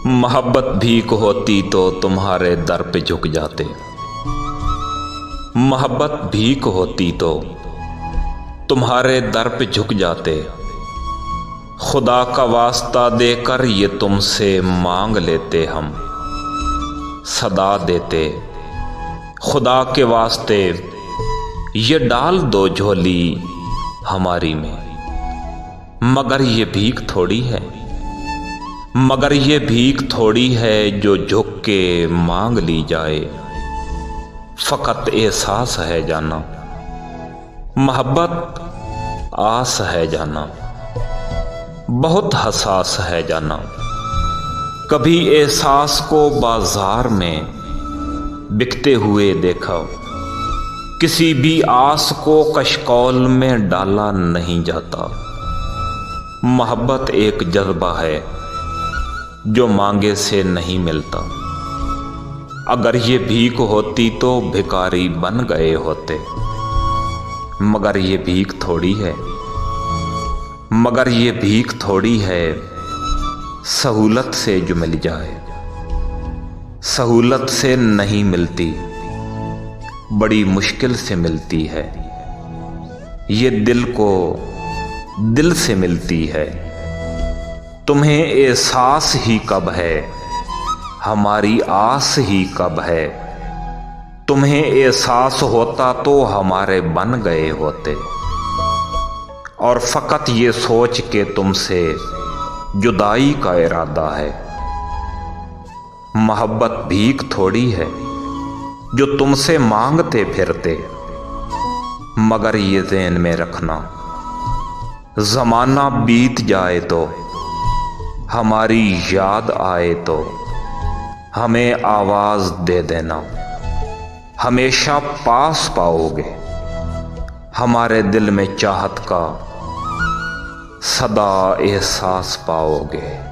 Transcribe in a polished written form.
मोहब्बत भीख होती तो तुम्हारे दर पे झुक जाते। मोहब्बत भीख होती तो तुम्हारे दर पे झुक जाते। खुदा का वास्ता देकर ये तुमसे मांग लेते, हम सदा देते। खुदा के वास्ते ये डाल दो झोली हमारी में। मगर ये भीख थोड़ी है, मगर ये भीख थोड़ी है जो झुक के मांग ली जाए। फकत एहसास है जाना, मोहब्बत आस है जाना, बहुत हसास है जाना। कभी एहसास को बाजार में बिकते हुए देखा, किसी भी आस को कशकौल में डाला नहीं जाता। मोहब्बत एक जज्बा है जो मांगे से नहीं मिलता। अगर ये भीख होती तो भिखारी बन गए होते। मगर ये भीख थोड़ी है, मगर ये भीख थोड़ी है सहूलत से जो मिल जाए। सहूलत से नहीं मिलती, बड़ी मुश्किल से मिलती है। ये दिल को दिल से मिलती है। तुम्हें एहसास ही कब है, हमारी आस ही कब है। तुम्हें एहसास होता तो हमारे बन गए होते। और फकत ये सोच के तुमसे जुदाई का इरादा है। मोहब्बत भीख थोड़ी है जो तुमसे मांगते फिरते। मगर ये ज़हन में रखना, ज़माना बीत जाए तो हमारी याद आए तो हमें आवाज़ दे देना। हमेशा पास पाओगे, हमारे दिल में चाहत का सदा एहसास पाओगे।